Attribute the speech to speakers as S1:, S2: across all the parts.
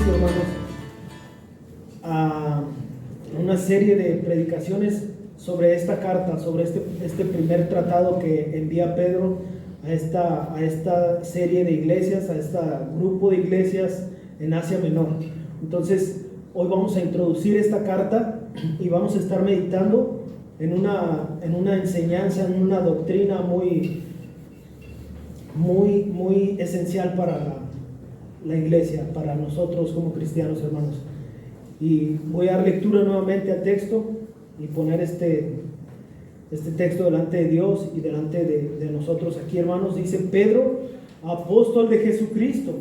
S1: inicio, hermanos, a una serie de predicaciones sobre esta carta, sobre este primer tratado que envía Pedro a esta serie de iglesias, a este grupo de iglesias en Asia Menor. Entonces, hoy vamos a introducir esta carta y vamos a estar meditando en una enseñanza, en una doctrina muy esencial para la iglesia, para nosotros como cristianos, hermanos. Y voy a dar lectura nuevamente al texto y poner este texto delante de Dios y delante de nosotros aquí, hermanos. Dice: Pedro, apóstol de Jesucristo,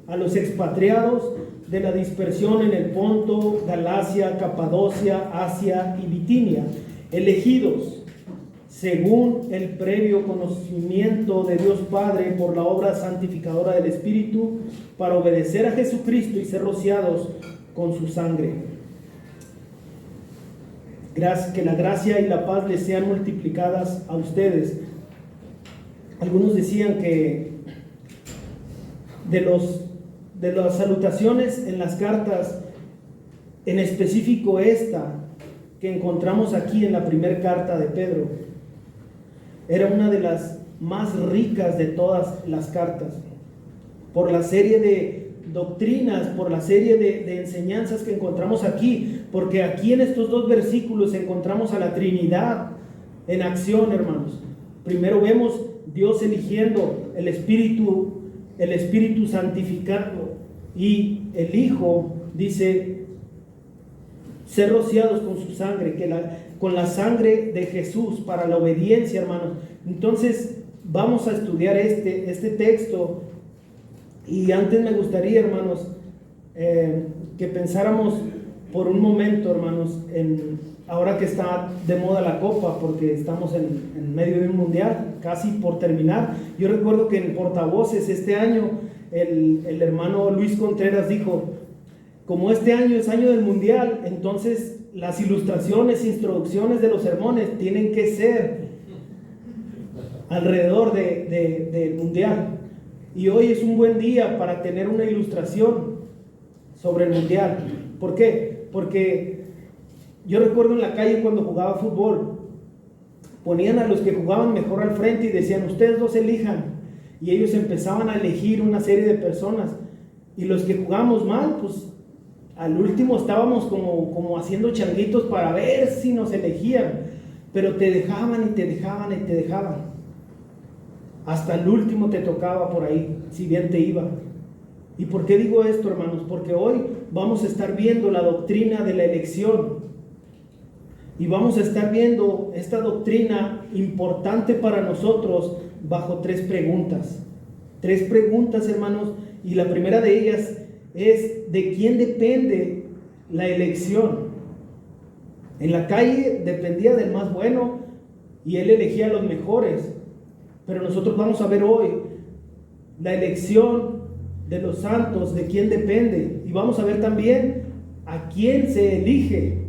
S1: a los expatriados de la dispersión en el Ponto, Galacia, Capadocia, Asia y Bitinia, elegidos según el previo conocimiento de Dios Padre por la obra santificadora del Espíritu, para obedecer a Jesucristo y ser rociados con su sangre. Que la gracia y la paz les sean multiplicadas a ustedes. Algunos decían que de las salutaciones en las cartas, en específico esta que encontramos aquí en la primera carta de Pedro, era una de las más ricas de todas las cartas, por la serie de doctrinas, por la serie de enseñanzas que encontramos aquí, porque aquí en estos dos versículos encontramos a la Trinidad en acción, hermanos. Primero vemos Dios eligiendo el Espíritu santificando, y el Hijo dice ser rociados con su sangre, con la sangre de Jesús para la obediencia, hermanos. Entonces vamos a estudiar este texto, y antes me gustaría, hermanos, que pensáramos por un momento, hermanos, ahora que está de moda la copa, porque estamos en medio de un mundial, casi por terminar. Yo recuerdo que en portavoces este año el hermano Luis Contreras dijo: como este año es año del mundial, entonces las ilustraciones, introducciones de los sermones tienen que ser alrededor del mundial. Y hoy es un buen día para tener una ilustración sobre el mundial. ¿Por qué? Porque yo recuerdo en la calle cuando jugaba fútbol, ponían a los que jugaban mejor al frente y decían: ustedes dos elijan. Y ellos empezaban a elegir una serie de personas. Y los que jugamos mal, pues al último estábamos como haciendo changuitos para ver si nos elegían. Pero te dejaban y te dejaban y te dejaban. Hasta el último te tocaba por ahí, si bien te iba. ¿Y por qué digo esto, hermanos? Porque hoy vamos a estar viendo la doctrina de la elección. Y vamos a estar viendo esta doctrina importante para nosotros bajo tres preguntas. Tres preguntas, hermanos, y la primera de ellas es: ¿de quién depende la elección? En la calle dependía del más bueno y él elegía a los mejores. Pero nosotros vamos a ver hoy la elección de los santos, de quién depende. Y vamos a ver también a quién se elige.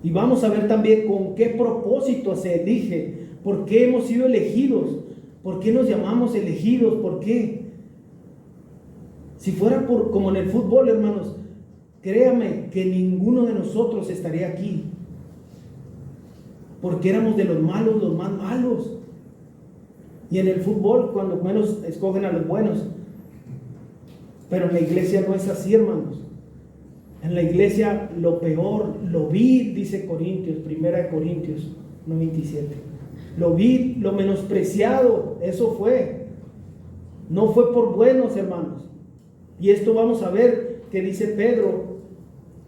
S1: Y vamos a ver también con qué propósito se elige. ¿Por qué hemos sido elegidos? ¿Por qué nos llamamos elegidos? ¿Por qué? Si fuera como en el fútbol, hermanos, créame que ninguno de nosotros estaría aquí. Porque éramos de los malos, los más malos. Y en el fútbol, cuando menos escogen a los buenos. Pero en la iglesia no es así, hermanos. En la iglesia lo peor, lo vil, dice Corintios, 1 Corintios 1:27. Lo vil, lo menospreciado, eso fue. No fue por buenos, hermanos. Y esto vamos a ver que dice Pedro,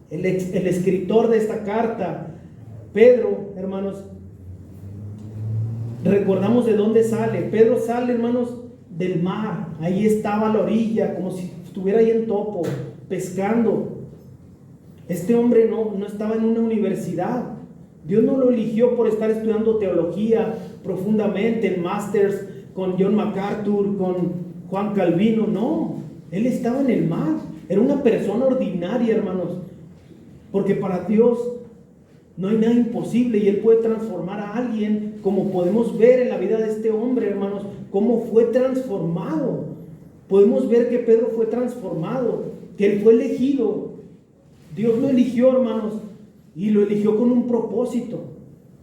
S1: el escritor de esta carta. Pedro, hermanos, recordamos de dónde sale. Pedro sale, hermanos, del mar. Ahí estaba a la orilla, como si estuviera ahí en topo, pescando. Este hombre no estaba en una universidad. Dios no lo eligió por estar estudiando teología profundamente, en masters con John MacArthur, con Juan Calvino. No, él estaba en el mar. Era una persona ordinaria, hermanos, porque para Dios no hay nada imposible, y Él puede transformar a alguien, como podemos ver en la vida de este hombre, hermanos, cómo fue transformado. Podemos ver que Pedro fue transformado, que él fue elegido. Dios lo eligió, hermanos, y lo eligió con un propósito.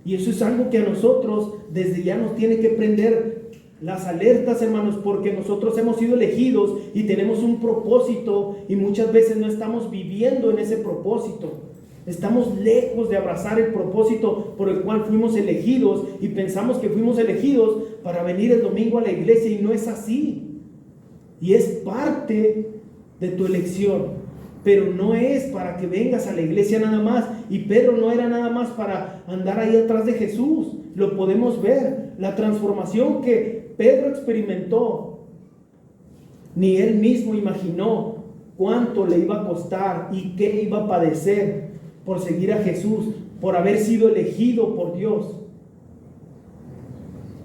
S1: Y eso es algo que a nosotros desde ya nos tiene que prender las alertas, hermanos, porque nosotros hemos sido elegidos y tenemos un propósito, y muchas veces no estamos viviendo en ese propósito. Estamos lejos de abrazar el propósito por el cual fuimos elegidos, y pensamos que fuimos elegidos para venir el domingo a la iglesia, y no es así. Y es parte de tu elección, pero no es para que vengas a la iglesia nada más. Y Pedro no era nada más para andar ahí atrás de Jesús. Lo podemos ver, la transformación que Pedro experimentó. Ni él mismo imaginó cuánto le iba a costar y qué iba a padecer por seguir a Jesús, por haber sido elegido por Dios.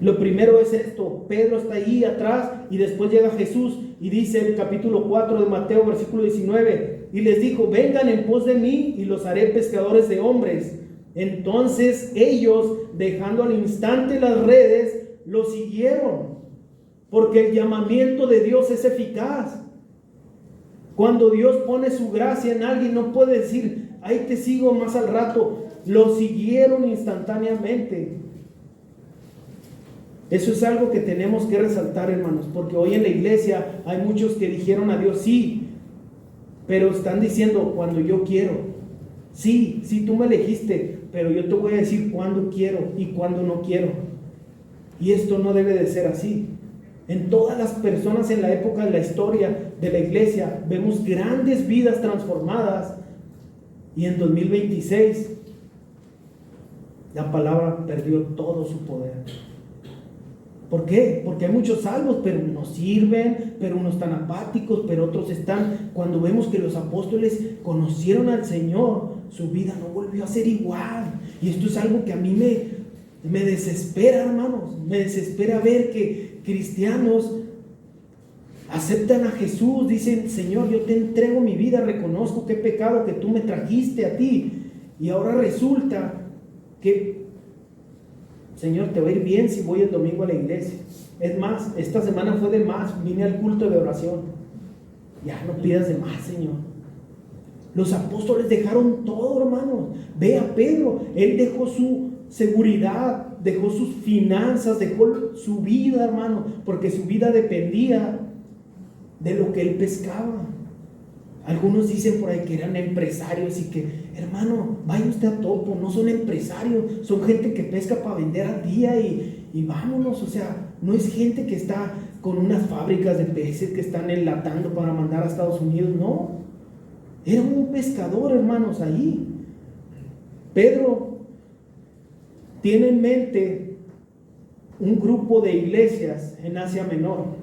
S1: Lo primero es esto: Pedro está ahí atrás, y después llega Jesús y dice el capítulo 4 de Mateo, versículo 19, y les dijo: vengan en pos de mí y los haré pescadores de hombres. Entonces ellos, dejando al instante las redes, lo siguieron, porque el llamamiento de Dios es eficaz. Cuando Dios pone su gracia en alguien, no puede decir: ahí te sigo más al rato. Lo siguieron instantáneamente. Eso es algo que tenemos que resaltar, hermanos, porque hoy en la iglesia hay muchos que dijeron a Dios sí, pero están diciendo cuando yo quiero. Sí, tú me elegiste, pero yo te voy a decir cuándo quiero y cuándo no quiero. Y esto no debe de ser así. En todas las personas en la época de la historia de la iglesia vemos grandes vidas transformadas, y en 2026 la palabra perdió todo su poder. ¿Por qué? Porque hay muchos salvos, pero no sirven, pero unos están apáticos, pero otros están. Cuando vemos que los apóstoles conocieron al Señor, su vida no volvió a ser igual. Y esto es algo que a mí me desespera, hermanos. Me desespera ver que cristianos aceptan a Jesús, dicen: Señor, yo te entrego mi vida, reconozco que he pecado, que tú me trajiste a ti, y ahora resulta que, Señor, te va a ir bien si voy el domingo a la iglesia. Es más, esta semana fue de más, vine al culto de oración. Ya no pidas de más, Señor. Los apóstoles dejaron todo, hermanos. Ve a Pedro, él dejó su seguridad, dejó sus finanzas, dejó su vida, hermano, porque su vida dependía de lo que él pescaba. Algunos dicen por ahí que eran empresarios, y que, hermano, vaya usted a topo, no son empresarios, son gente que pesca para vender al día y vámonos. O sea, no es gente que está con unas fábricas de peces que están enlatando para mandar a Estados Unidos, no. Era un pescador, hermanos, ahí. Pedro tiene en mente un grupo de iglesias en Asia Menor,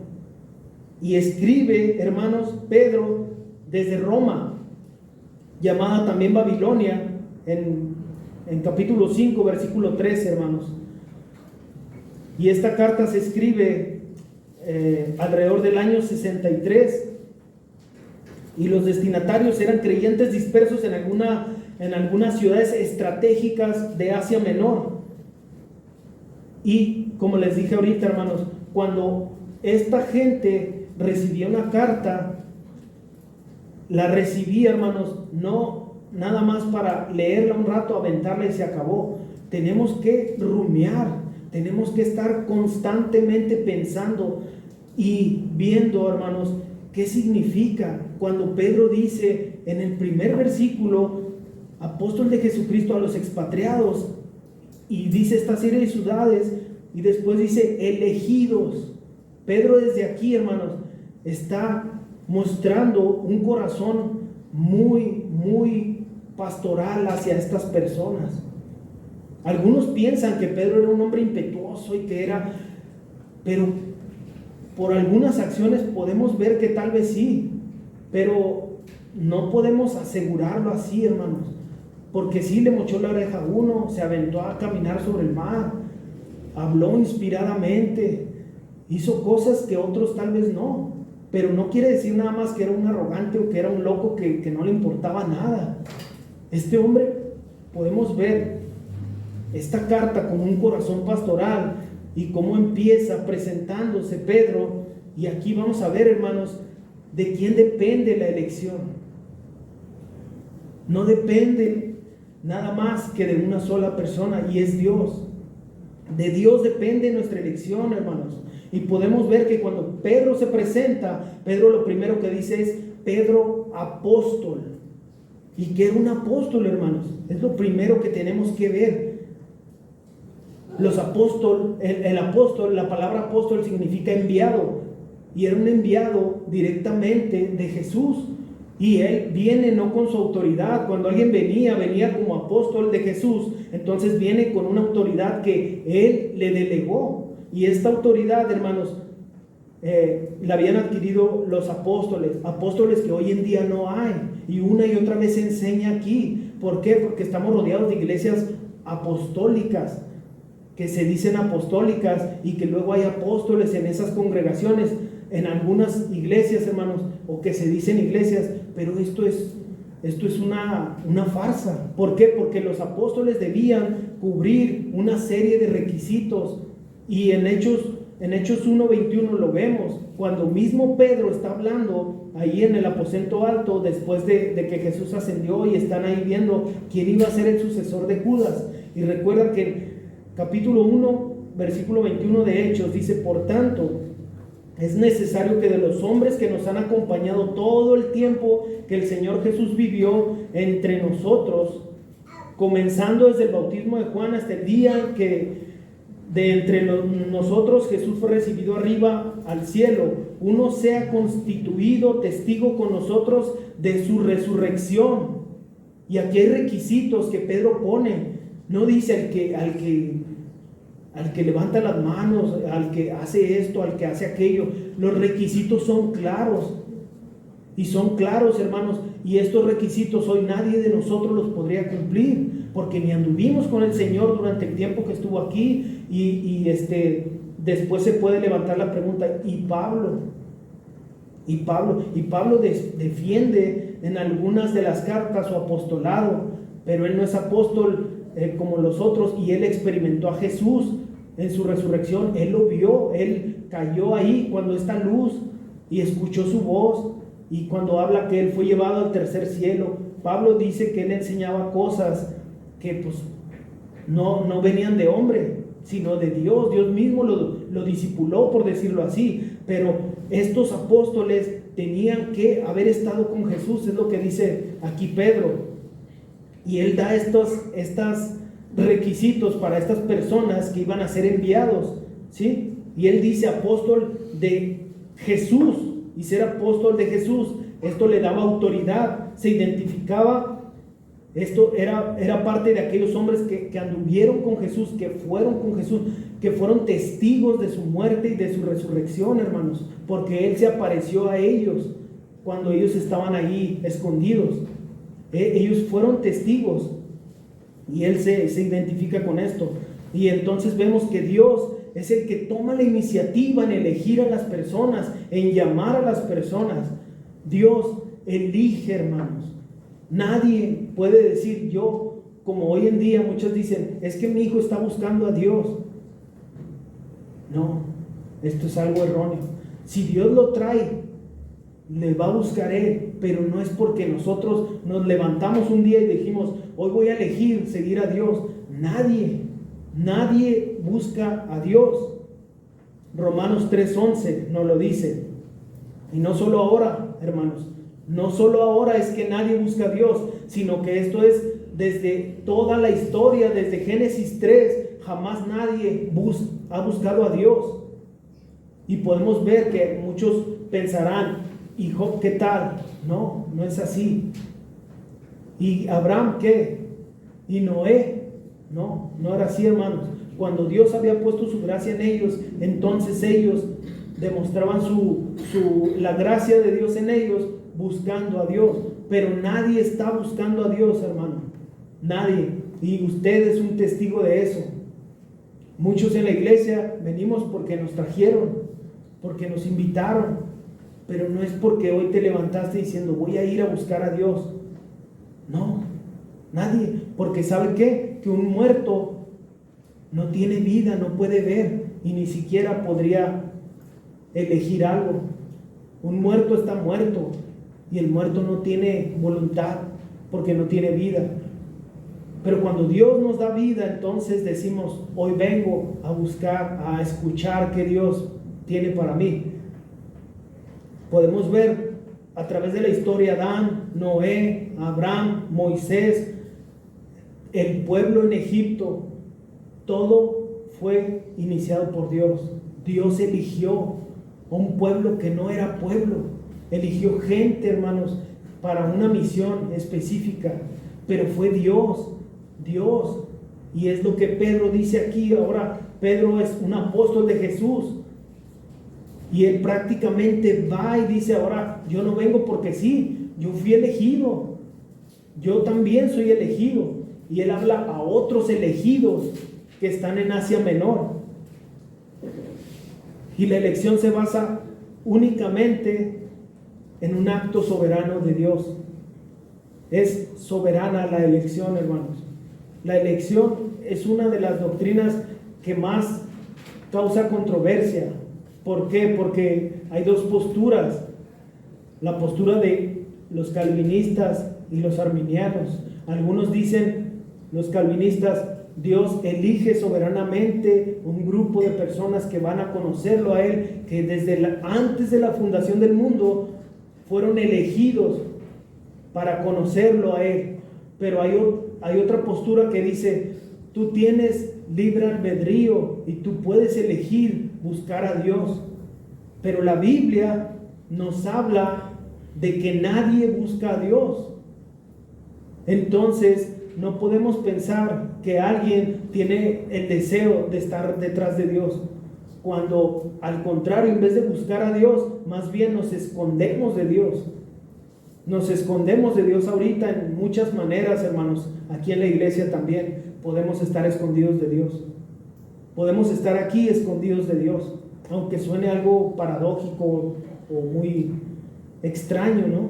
S1: y escribe, hermanos, Pedro desde Roma, llamada también Babilonia, en capítulo 5, versículo 13, hermanos. Y esta carta se escribe alrededor del año 63, y los destinatarios eran creyentes dispersos en algunas ciudades estratégicas de Asia Menor. Y como les dije ahorita, hermanos, cuando esta gente recibía una carta, la recibía, hermanos, no nada más para leerla un rato, aventarla y se acabó. Tenemos que rumiar, tenemos que estar constantemente pensando y viendo, hermanos, qué significa cuando Pedro dice en el primer versículo: apóstol de Jesucristo a los expatriados, y dice esta serie de ciudades, y después dice elegidos. Pedro desde aquí, hermanos, está mostrando un corazón muy, muy pastoral hacia estas personas. Algunos piensan que Pedro era un hombre impetuoso y que era, pero por algunas acciones podemos ver que tal vez sí, pero no podemos asegurarlo así, hermanos, porque sí le mochó la oreja a uno, se aventó a caminar sobre el mar, habló inspiradamente, hizo cosas que otros tal vez no. Pero no quiere decir nada más que era un arrogante o que era un loco que no le importaba nada. Este hombre, podemos ver esta carta con un corazón pastoral, y cómo empieza presentándose Pedro. Y aquí vamos a ver, hermanos, de quién depende la elección. no depende nada más que de una sola persona, y es Dios. De Dios depende nuestra elección, hermanos. Y podemos ver que cuando Pedro se presenta, Pedro lo primero que dice es: Pedro, apóstol. ¿Y qué era un apóstol, hermanos? Es lo primero que tenemos que ver. Los apóstoles, el apóstol, la palabra apóstol significa enviado, y era un enviado directamente de Jesús. Y él viene no con su autoridad. Cuando alguien venía como apóstol de Jesús, entonces viene con una autoridad que él le delegó. Y esta autoridad, hermanos, la habían adquirido los apóstoles que hoy en día no hay. Y una y otra vez se enseña aquí. ¿Por qué? Porque estamos rodeados de iglesias apostólicas, que se dicen apostólicas, y que luego hay apóstoles en esas congregaciones, en algunas iglesias, hermanos, o que se dicen iglesias, pero esto es una farsa. ¿Por qué? Porque los apóstoles debían cubrir una serie de requisitos, y en Hechos 1:21 lo vemos, cuando mismo Pedro está hablando ahí en el aposento alto, después de que Jesús ascendió, y están ahí viendo quién iba a ser el sucesor de Judas. Y recuerda que en capítulo 1, versículo 21 de Hechos dice: por tanto, es necesario que de los hombres que nos han acompañado todo el tiempo que el Señor Jesús vivió entre nosotros, comenzando desde el bautismo de Juan hasta el día que de entre nosotros Jesús fue recibido arriba al cielo, uno sea constituido testigo con nosotros de su resurrección. Y aquí hay requisitos que Pedro pone. No dice al que levanta las manos, al que hace esto, al que hace aquello. Los requisitos son claros, y son claros, hermanos, y estos requisitos hoy nadie de nosotros los podría cumplir, porque ni anduvimos con el Señor durante el tiempo que estuvo aquí. Y después se puede levantar la pregunta: ¿y Pablo? Pablo defiende en algunas de las cartas su apostolado, pero él no es apóstol como los otros, y él experimentó a Jesús en su resurrección. Él lo vio, él cayó ahí cuando esta luz, y escuchó su voz, y cuando habla que él fue llevado al tercer cielo. Pablo dice que él enseñaba cosas que pues no venían de hombre, sino de Dios. Dios mismo lo discipuló, por decirlo así. Pero estos apóstoles tenían que haber estado con Jesús, es lo que dice aquí Pedro. Y él da estos requisitos para estas personas que iban a ser enviados, ¿sí? Y él dice: apóstol de Jesús. Y ser apóstol de Jesús, esto le daba autoridad, se identificaba. Esto era parte de aquellos hombres que anduvieron con Jesús, que fueron con Jesús, que fueron testigos de su muerte y de su resurrección, hermanos, porque Él se apareció a ellos cuando ellos estaban ahí escondidos. Ellos fueron testigos, y Él se identifica con esto. Y entonces vemos que Dios es el que toma la iniciativa en elegir a las personas, en llamar a las personas. Dios elige, hermanos. Nadie puede decir: yo, como hoy en día muchos dicen, es que mi hijo está buscando a Dios. No, esto es algo erróneo. Si Dios lo trae, le va a buscar Él, pero no es porque nosotros nos levantamos un día y dijimos: hoy voy a elegir seguir a Dios. Nadie busca a Dios. Romanos 3:11 nos lo dice. Y no solo ahora, hermanos, no solo ahora es que nadie busca a Dios, sino que esto es desde toda la historia, desde Génesis 3, jamás nadie ha buscado a Dios. Y podemos ver que muchos pensarán: ¿y Job qué tal? No es así. ¿Y Abraham qué? ¿Y Noé? No era así, hermanos. Cuando Dios había puesto su gracia en ellos, entonces ellos demostraban la gracia de Dios en ellos, buscando a Dios. Pero nadie está buscando a Dios, hermano. Nadie. Y usted es un testigo de eso. Muchos en la iglesia venimos porque nos trajeron, porque nos invitaron, pero no es porque hoy te levantaste diciendo: voy a ir a buscar a Dios. No, nadie. Porque ¿sabe qué? Que un muerto no tiene vida, no puede ver, y ni siquiera podría elegir algo. Un muerto está muerto, y el muerto no tiene voluntad. porque no tiene vida. Pero cuando Dios nos da vida, entonces decimos, hoy vengo a buscar, a escuchar qué Dios tiene para mí. Podemos ver a través de la historia Adán, Noé, Abraham, Moisés, el pueblo en Egipto, todo fue iniciado por Dios. Dios eligió a un pueblo que no era pueblo, eligió gente, hermanos, para una misión específica, pero fue Dios. Y es lo que Pedro dice aquí. Ahora Pedro es un apóstol de Jesús y él prácticamente va y dice, ahora yo no vengo porque sí, yo fui elegido, yo también soy elegido. Y él habla a otros elegidos que están en Asia Menor, y la elección se basa únicamente en un acto soberano de Dios. Es soberana la elección, hermanos. La elección es una de las doctrinas que más causa controversia. ¿Por qué? Porque hay dos posturas: la postura de los calvinistas y los arminianos. Algunos dicen, los calvinistas, Dios elige soberanamente un grupo de personas que van a conocerlo a Él, que antes de la fundación del mundo fueron elegidos para conocerlo a Él. Pero hay otra postura que dice, tú tienes libre albedrío y tú puedes elegir buscar a Dios. Pero la Biblia nos habla de que nadie busca a Dios. Entonces no podemos pensar que alguien tiene el deseo de estar detrás de Dios, cuando al contrario, en vez de buscar a Dios, más bien nos escondemos de Dios. Nos escondemos de Dios ahorita en muchas maneras, hermanos. Aquí en la iglesia también podemos estar escondidos de Dios. Podemos estar aquí escondidos de Dios, aunque suene algo paradójico o muy extraño, ¿no?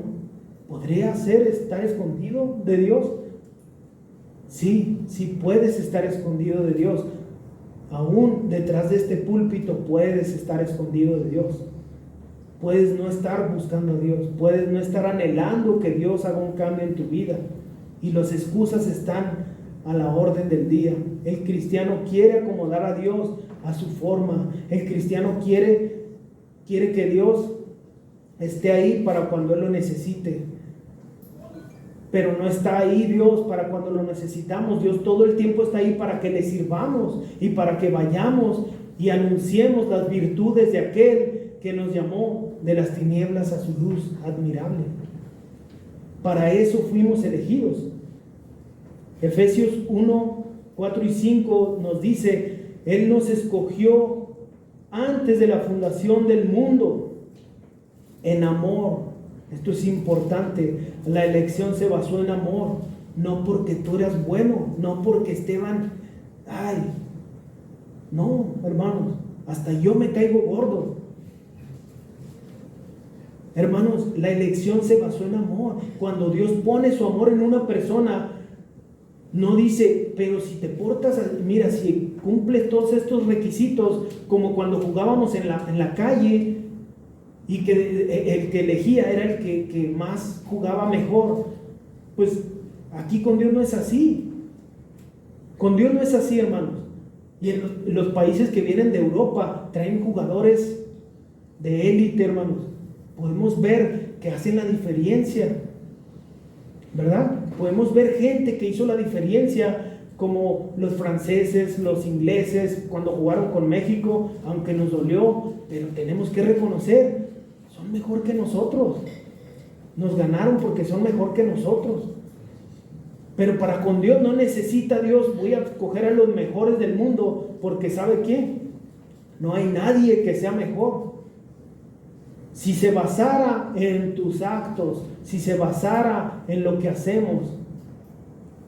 S1: ¿Podría ser estar escondido de Dios? Sí, sí puedes estar escondido de Dios. Aún detrás de este púlpito puedes estar escondido de Dios. Puedes no estar buscando a Dios, puedes no estar anhelando que Dios haga un cambio en tu vida, y las excusas están a la orden del día. El cristiano quiere acomodar a Dios a su forma. El cristiano quiere que Dios esté ahí para cuando Él lo necesite, pero no está ahí Dios para cuando lo necesitamos. Dios todo el tiempo está ahí para que le sirvamos y para que vayamos y anunciemos las virtudes de aquel que nos llamó de las tinieblas a su luz admirable. Para eso fuimos elegidos. Efesios 1, 4 y 5 nos dice, Él nos escogió antes de la fundación del mundo en amor. Esto es importante. La elección se basó en amor, no porque tú eras bueno, no porque Esteban, no, hermanos, hasta yo me caigo gordo. Hermanos, la elección se basó en amor. Cuando Dios pone su amor en una persona, no dice, pero si te portas, mira, si cumples todos estos requisitos, como cuando jugábamos en la calle, y que el que elegía era el que más jugaba mejor. Pues aquí con Dios no es así. Con Dios no es así, hermanos. Y en los países que vienen de Europa traen jugadores de élite, hermanos. Podemos ver que hacen la diferencia, ¿verdad? Podemos ver gente que hizo la diferencia, como los franceses, los ingleses, cuando jugaron con México, aunque nos dolió, pero tenemos que reconocer, son mejor que nosotros. Nos ganaron porque son mejor que nosotros. Pero para con Dios no necesita Dios, voy a escoger a los mejores del mundo, porque ¿sabe qué? No hay nadie que sea mejor. Si se basara en tus actos, si se basara en lo que hacemos,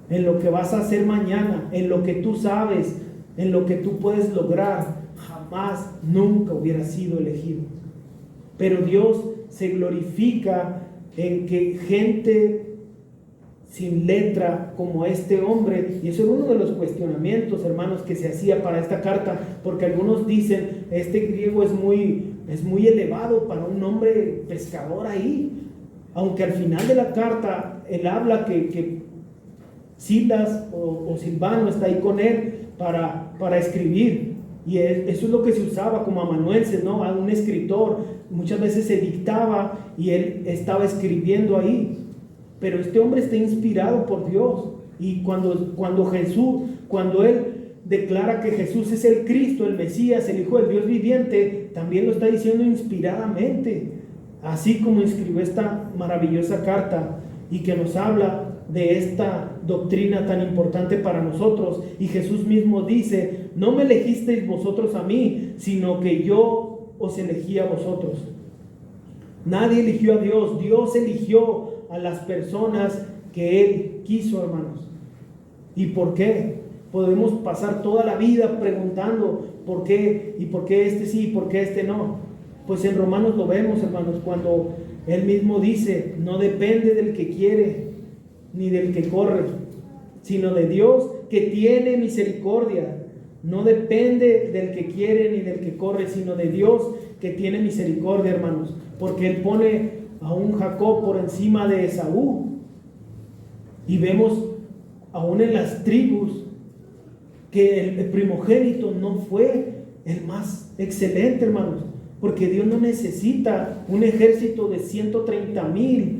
S1: en lo que vas a hacer mañana, en lo que tú sabes, en lo que tú puedes lograr, jamás, nunca hubiera sido elegido. Pero Dios se glorifica en que gente sin letra como este hombre, y eso era uno de los cuestionamientos, hermanos, que se hacía para esta carta, porque algunos dicen, este griego es muy elevado para un hombre pescador ahí. aunque al final de la carta él habla que Silas o Silvano está ahí con él para escribir, y eso es lo que se usaba como amanuenses, ¿no? A un escritor muchas veces se dictaba y él estaba escribiendo ahí, pero este hombre está inspirado por Dios, y cuando él declara que Jesús es el Cristo, el Mesías, el Hijo del Dios viviente, también lo está diciendo inspiradamente, así como escribió esta maravillosa carta y que nos habla de esta doctrina tan importante para nosotros. Y Jesús mismo dice: no me elegisteis vosotros a mí, sino que yo os elegí a vosotros. Nadie eligió a Dios, Dios eligió a las personas que Él quiso, hermanos. ¿Y por qué? Podemos pasar toda la vida preguntando ¿por qué? ¿Y por qué este sí? ¿Y por qué este no? Pues en Romanos lo vemos, hermanos, cuando Él mismo dice: no depende del que quiere ni del que corre, sino de Dios que tiene misericordia. No depende del que quiere ni del que corre, sino de Dios que tiene misericordia, hermanos, porque Él pone a un Jacob por encima de Esaú. Y vemos aún en las tribus que el primogénito no fue el más excelente, hermanos, porque Dios no necesita un ejército de 130,000.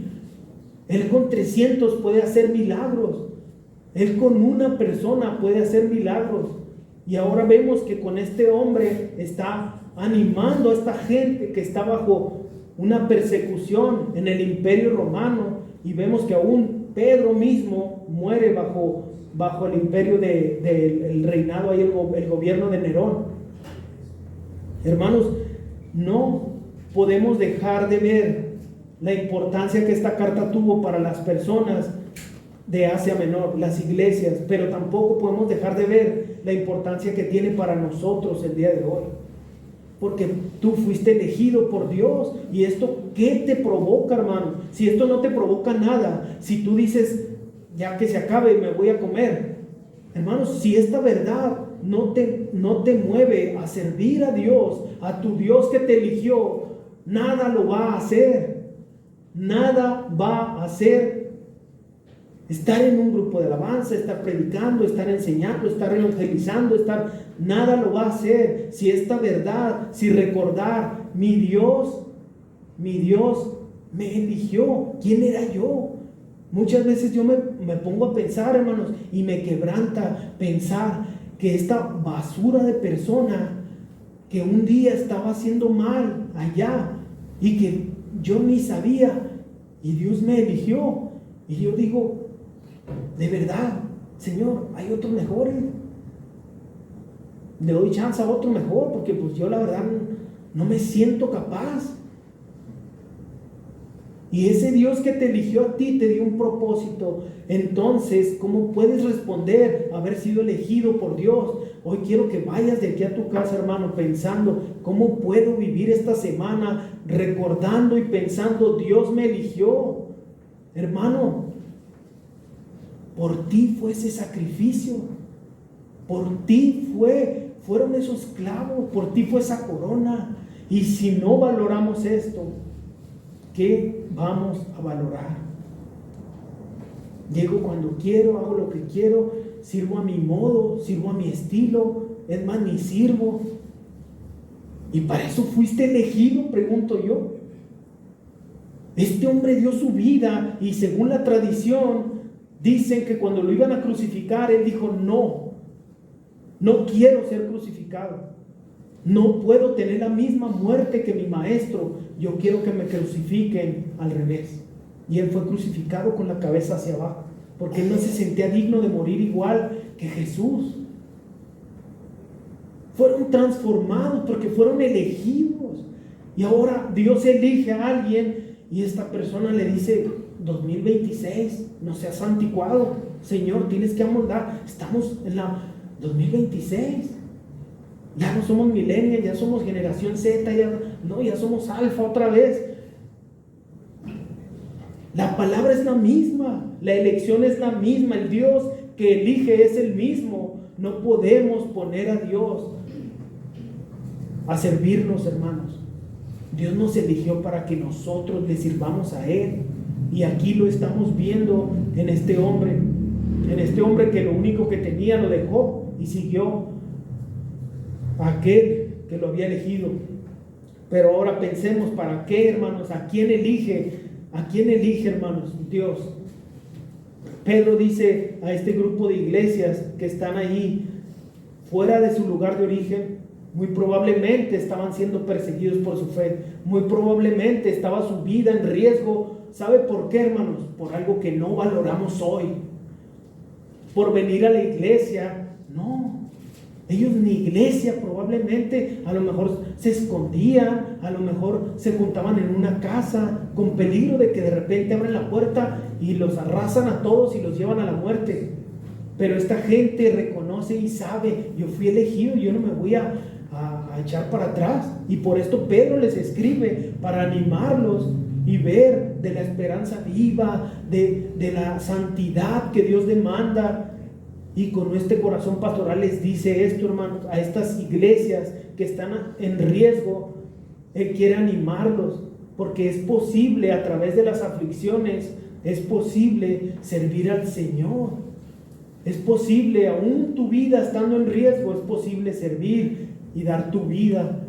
S1: Él con 300 puede hacer milagros. Él con una persona puede hacer milagros. Y ahora vemos que con este hombre está animando a esta gente que está bajo una persecución en el Imperio Romano. Y vemos que aún Pedro mismo muere bajo el imperio del reinado, ahí el gobierno de Nerón. Hermanos, no podemos dejar de ver la importancia que esta carta tuvo para las personas de Asia Menor, las iglesias, pero tampoco podemos dejar de ver la importancia que tiene para nosotros el día de hoy, porque tú fuiste elegido por Dios. Y esto, ¿qué te provoca, hermano? Si esto no te provoca nada, si tú dices: ya que se acabe me voy a comer, hermanos, si esta verdad no te mueve a servir a Dios, a tu Dios que te eligió, nada lo va a hacer. Nada va a hacer. Estar en un grupo de alabanza, estar predicando, estar enseñando, estar evangelizando, nada lo va a hacer. Si esta verdad, si recordar, mi Dios me eligió. ¿Quién era yo? Muchas veces yo me pongo a pensar, hermanos, y me quebranta pensar que esta basura de persona que un día estaba haciendo mal allá y que yo ni sabía, y Dios me eligió, y yo digo: de verdad, Señor, hay otros mejores, le doy chance a otro mejor, porque pues yo la verdad no me siento capaz. Y ese Dios que te eligió a ti te dio un propósito. Entonces, ¿cómo puedes responder a haber sido elegido por Dios? Hoy quiero que vayas de aquí a tu casa, hermano, pensando: ¿cómo puedo vivir esta semana recordando y pensando: Dios me eligió? Hermano, por ti fue ese sacrificio, por ti fueron esos clavos, por ti fue esa corona. Y si no valoramos esto, ¿qué vamos a valorar? Llego cuando quiero, hago lo que quiero, sirvo a mi modo, sirvo a mi estilo, es más, ni sirvo. ¿Y para eso fuiste elegido?, pregunto yo. Este hombre dio su vida, y según la tradición dicen que cuando lo iban a crucificar, él dijo: no quiero ser crucificado, no puedo tener la misma muerte que mi maestro, yo quiero que me crucifiquen al revés. Y él fue crucificado con la cabeza hacia abajo, porque él no se sentía digno de morir igual que Jesús. Fueron transformados porque fueron elegidos. Y ahora Dios elige a alguien, y esta persona le dice: 2026, no seas anticuado, Señor, tienes que amoldar. Estamos en la 2026. Ya no somos millennials, ya somos generación Z, ya somos alfa otra vez. La palabra es la misma, la elección es la misma, el Dios que elige es el mismo. No podemos poner a Dios a servirnos, hermanos. Dios nos eligió para que nosotros le sirvamos a Él. Y aquí lo estamos viendo en este hombre que lo único que tenía lo dejó y siguió a aquel que lo había elegido. Pero ahora pensemos, ¿para qué, hermanos? ¿A quién elige? ¿A quién elige, hermanos? Dios. Pedro dice a este grupo de iglesias que están ahí fuera de su lugar de origen, muy probablemente estaban siendo perseguidos por su fe, muy probablemente estaba su vida en riesgo. ¿Sabe por qué, hermanos? Por algo que no valoramos hoy, por venir a la iglesia. No, ellos ni iglesia probablemente, a lo mejor se escondían, a lo mejor se juntaban en una casa con peligro de que de repente abren la puerta y los arrasan a todos y los llevan a la muerte. Pero esta gente reconoce y sabe, yo fui elegido, yo no me voy a echar para atrás. Y por esto Pedro les escribe para animarlos y ver de la esperanza viva, de la santidad que Dios demanda. Y con este corazón pastoral les dice esto, hermanos, a estas iglesias que están en riesgo. Él quiere animarlos, porque es posible a través de las aflicciones, es posible servir al Señor. Es posible, aún tu vida estando en riesgo, es posible servir y dar tu vida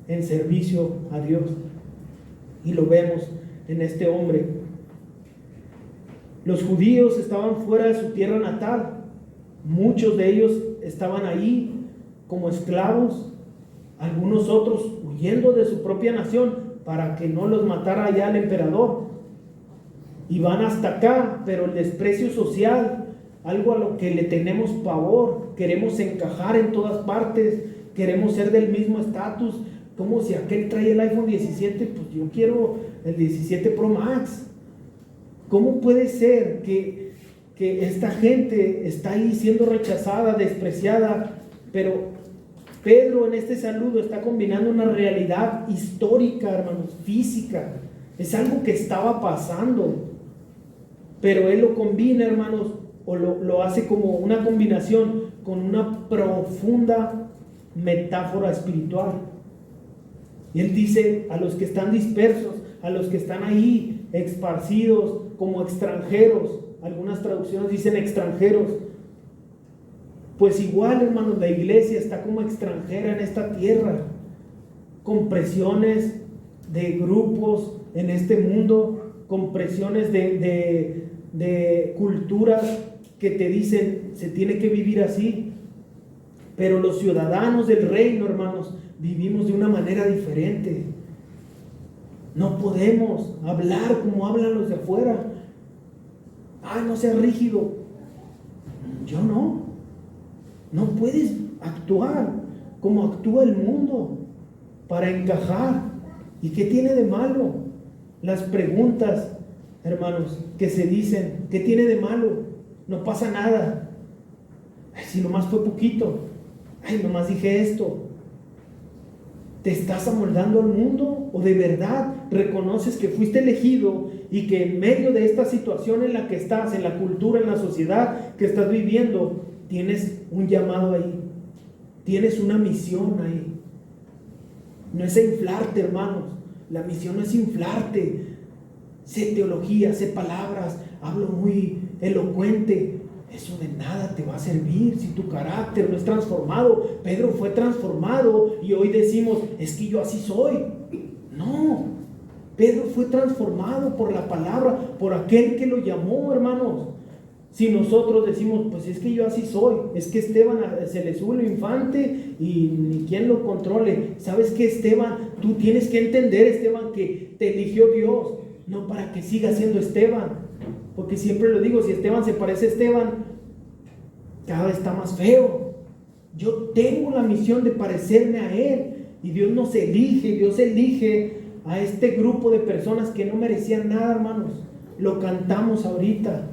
S1: en servicio a Dios. Y lo vemos en este hombre. Los judíos estaban fuera de su tierra natal. Muchos de ellos estaban ahí como esclavos, algunos otros huyendo de su propia nación para que no los matara allá el emperador. Y van hasta acá, pero el desprecio social, algo a lo que le tenemos pavor, queremos encajar en todas partes, queremos ser del mismo estatus, como si aquel trae el iPhone 17, pues yo quiero el 17 Pro Max. ¿Cómo puede ser que esta gente está ahí siendo rechazada, despreciada? Pero Pedro en este saludo está combinando una realidad histórica, hermanos, física. Es algo que estaba pasando, pero él lo combina, hermanos, o lo hace como una combinación con una profunda metáfora espiritual. Y él dice a los que están dispersos, a los que están ahí esparcidos como extranjeros, algunas traducciones dicen extranjeros, pues igual, hermanos, la iglesia está como extranjera en esta tierra, con presiones de grupos en este mundo, con presiones de culturas que te dicen se tiene que vivir así. Pero los ciudadanos del reino, hermanos, vivimos de una manera diferente. No podemos hablar como hablan los de afuera. Ay, no seas rígido. Yo no. No puedes actuar como actúa el mundo para encajar. ¿Y qué tiene de malo? Las preguntas, hermanos, que se dicen, ¿qué tiene de malo? No pasa nada. Ay, si nomás fue poquito. Ay, nomás dije esto. ¿Te estás amoldando al mundo o de verdad reconoces que fuiste elegido y que en medio de esta situación en la que estás, en la cultura, en la sociedad que estás viviendo, tienes un llamado ahí, tienes una misión ahí? No es inflarte, hermanos. La misión no es inflarte. Sé teología, sé palabras, hablo muy elocuente. Eso de nada te va a servir si tu carácter no es transformado. Pedro fue transformado y hoy decimos, es que yo así soy. No, Pedro fue transformado por la palabra, por aquel que lo llamó, hermanos. Si nosotros decimos, pues es que yo así soy, es que Esteban se le sube el infante y ni quien lo controle. ¿Sabes qué, Esteban? Tú tienes que entender, Esteban, que te eligió Dios, no para que sigas siendo Esteban. Porque siempre lo digo, si Esteban se parece a Esteban, cada vez está más feo. Yo tengo la misión de parecerme a él. Y Dios nos elige, Dios elige a este grupo de personas que no merecían nada, hermanos. Lo cantamos ahorita.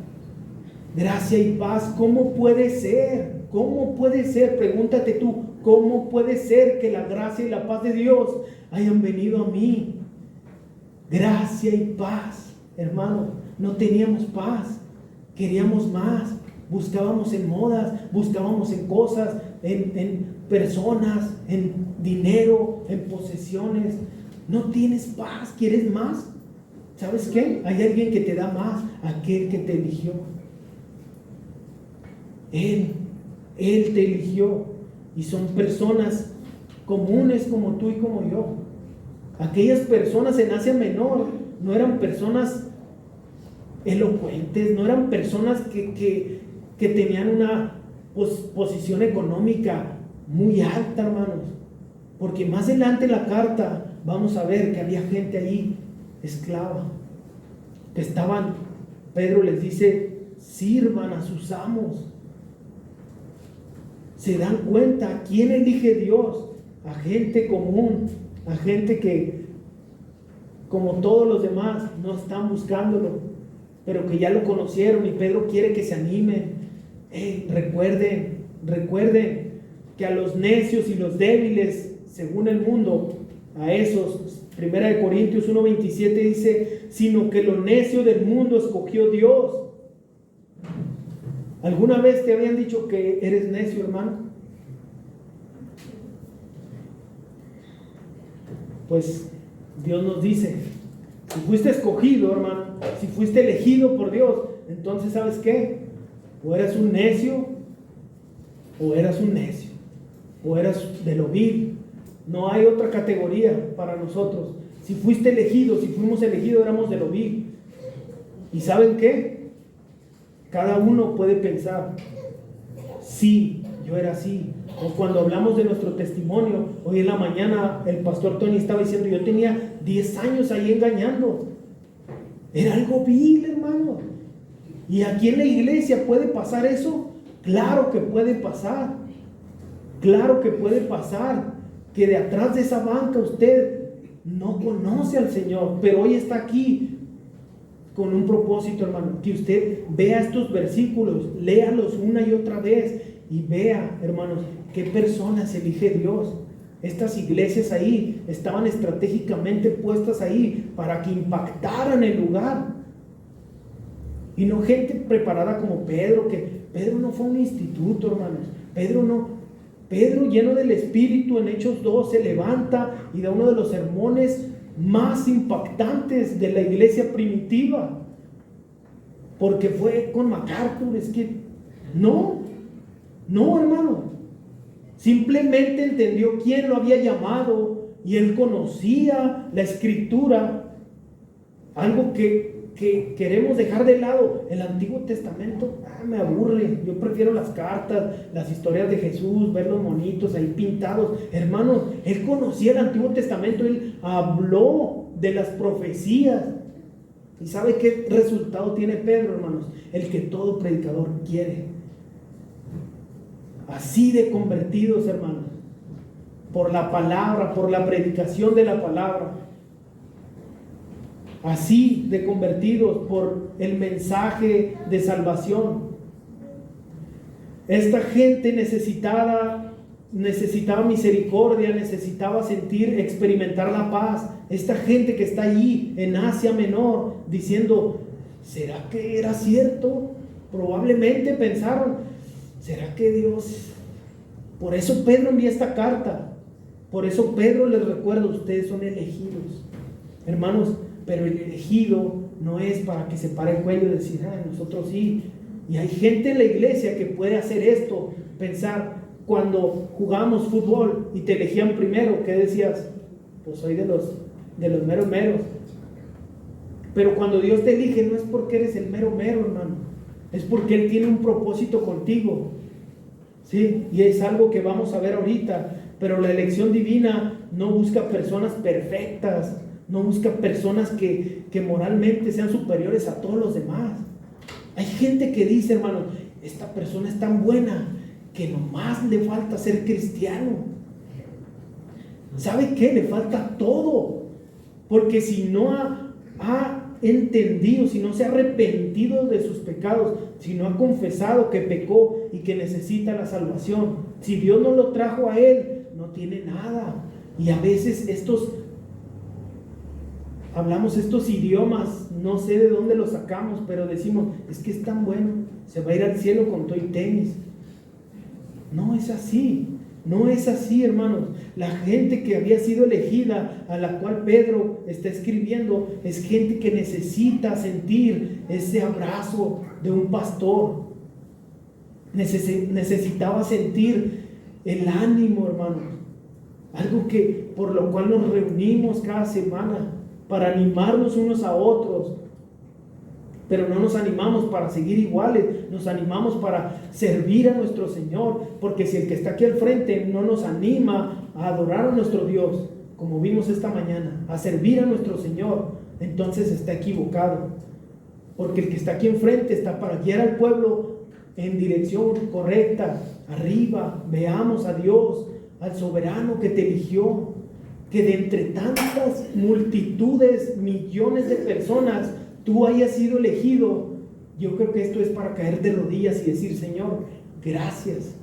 S1: Gracia y paz. ¿Cómo puede ser? ¿Cómo puede ser? Pregúntate tú, ¿cómo puede ser que la gracia y la paz de Dios hayan venido a mí? Gracia y paz, hermano. No teníamos paz, queríamos más, buscábamos en modas, buscábamos en cosas, en personas, en dinero, en posesiones. No tienes paz, ¿quieres más? ¿sabes qué? Hay alguien que te da más, aquel que te eligió. Él te eligió. Y son personas comunes como tú y como yo. Aquellas personas en Asia Menor no eran personas elocuentes, no eran personas que tenían una posición económica muy alta, hermanos. Porque más adelante en la carta vamos a ver que había gente ahí esclava, que estaban, Pedro les dice, sirvan a sus amos. Se dan cuenta a quién elige Dios, a gente común, a gente que, como todos los demás, no están buscándolo, pero que ya lo conocieron, y Pedro quiere que se animen. Recuerden que a los necios y los débiles, según el mundo, a esos, 1 Corintios 1:27 dice, sino que lo necio del mundo escogió Dios. ¿Alguna vez te habían dicho que eres necio, hermano? Pues Dios nos dice, si fuiste escogido, hermano, si fuiste elegido por Dios, entonces ¿sabes qué? O eras un necio, o eras un necio, o eras de lo vil. No hay otra categoría para nosotros. Si fuiste elegido, si fuimos elegidos, éramos de lo vil. ¿Y saben qué? Cada uno puede pensar, sí, yo era así. O cuando hablamos de nuestro testimonio, hoy en la mañana el pastor Tony estaba diciendo, yo tenía 10 años ahí engañando. Era algo vil, hermano. ¿Y aquí en la iglesia puede pasar eso? Claro que puede pasar. Claro que puede pasar. Que de atrás de esa banca usted no conoce al Señor, pero hoy está aquí con un propósito, hermano, que usted vea estos versículos, léalos una y otra vez y vea, hermanos, qué personas elige Dios. Estas iglesias ahí estaban estratégicamente puestas ahí para que impactaran el lugar, y no gente preparada como Pedro, que Pedro no fue un instituto, hermanos. Pedro lleno del Espíritu en Hechos 2 se levanta y da uno de los sermones más impactantes de la iglesia primitiva, porque fue con MacArthur. Es que no, hermano, simplemente entendió quién lo había llamado y él conocía la Escritura, algo que queremos dejar de lado. El Antiguo Testamento me aburre, yo prefiero las cartas, las historias de Jesús, ver los monitos ahí pintados. Hermanos, él conocía el Antiguo Testamento, él habló de las profecías. ¿Y sabe qué resultado tiene Pedro, hermanos? El que todo predicador quiere. Así de convertidos, hermanos, por la palabra, por la predicación de la palabra. Así de convertidos por el mensaje de salvación. Esta gente necesitaba misericordia, necesitaba experimentar la paz. Esta gente que está allí en Asia Menor diciendo, ¿será que era cierto? Probablemente pensaron, ¿será que Dios? Por eso Pedro envía esta carta. Por eso Pedro les recuerda, ustedes son elegidos, hermanos. Pero el elegido no es para que se pare el cuello y decir, nosotros sí. Y hay gente en la iglesia que puede hacer esto, pensar, cuando jugamos fútbol y te elegían primero, ¿qué decías? Pues soy de los meros. Pero cuando Dios te elige, no es porque eres el mero, hermano, es porque Él tiene un propósito contigo, ¿sí? Y es algo que vamos a ver ahorita. Pero la elección divina no busca personas perfectas, no busca personas que moralmente sean superiores a todos los demás. Hay gente que dice, hermano, esta persona es tan buena que nomás le falta ser cristiano. ¿Sabe qué? Le falta todo. Porque si no ha entendido, si no se ha arrepentido de sus pecados, si no ha confesado que pecó y que necesita la salvación, si Dios no lo trajo a él, no tiene nada. Y a veces hablamos estos idiomas, no sé de dónde los sacamos, pero decimos, es que es tan bueno, se va a ir al cielo con todo y tenis. No es así. No es así, hermanos. La gente que había sido elegida, a la cual Pedro está escribiendo, es gente que necesita sentir ese abrazo de un pastor. Necesitaba sentir el ánimo, hermanos. Algo que por lo cual nos reunimos cada semana para animarnos unos a otros. Pero no nos animamos para seguir iguales, nos animamos para servir a nuestro Señor, porque si el que está aquí al frente no nos anima a adorar a nuestro Dios, como vimos esta mañana, a servir a nuestro Señor, entonces está equivocado, porque el que está aquí enfrente está para guiar al pueblo en dirección correcta, arriba. Veamos a Dios, al soberano que te eligió, que de entre tantas multitudes, millones de personas, tú hayas sido elegido. Yo creo que esto es para caer de rodillas y decir: Señor, gracias,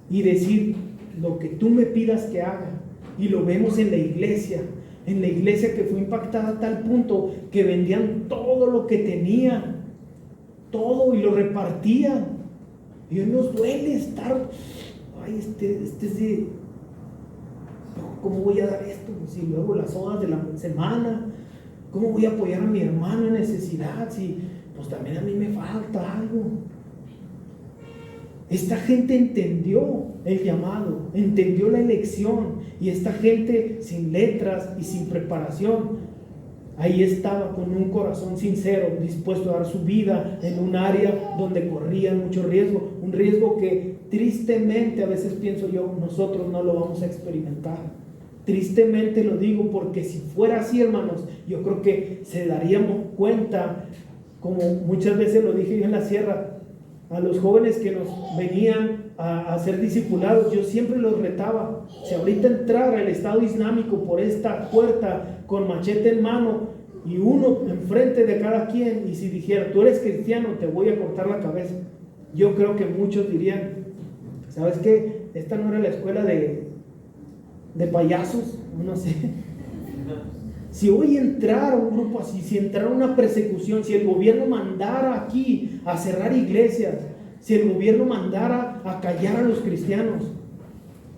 S1: y decir lo que tú me pidas que haga. Y lo vemos en la iglesia que fue impactada a tal punto que vendían todo lo que tenían, todo, y lo repartían. Y hoy nos duele estar, ay, ¿cómo voy a dar esto? Si luego las horas de la semana, ¿cómo voy a apoyar a mi hermano en necesidad? Si pues también a mí me falta algo. Esta gente entendió el llamado, entendió la elección, y esta gente sin letras y sin preparación, ahí estaba con un corazón sincero, dispuesto a dar su vida en un área donde corría mucho riesgo, un riesgo que tristemente, a veces pienso yo, nosotros no lo vamos a experimentar. Tristemente lo digo, porque si fuera así, hermanos, yo creo que se daríamos cuenta, como muchas veces lo dije yo en la sierra, a los jóvenes que nos venían a ser discipulados, yo siempre los retaba: si ahorita entrara el Estado Islámico por esta puerta con machete en mano y uno enfrente de cada quien, y si dijera: tú eres cristiano, te voy a cortar la cabeza, yo creo que muchos dirían: ¿sabes qué? Esta no era la escuela de payasos, no sé. Si hoy entrara un grupo así, si entrara una persecución, si el gobierno mandara aquí a cerrar iglesias, si el gobierno mandara a callar a los cristianos,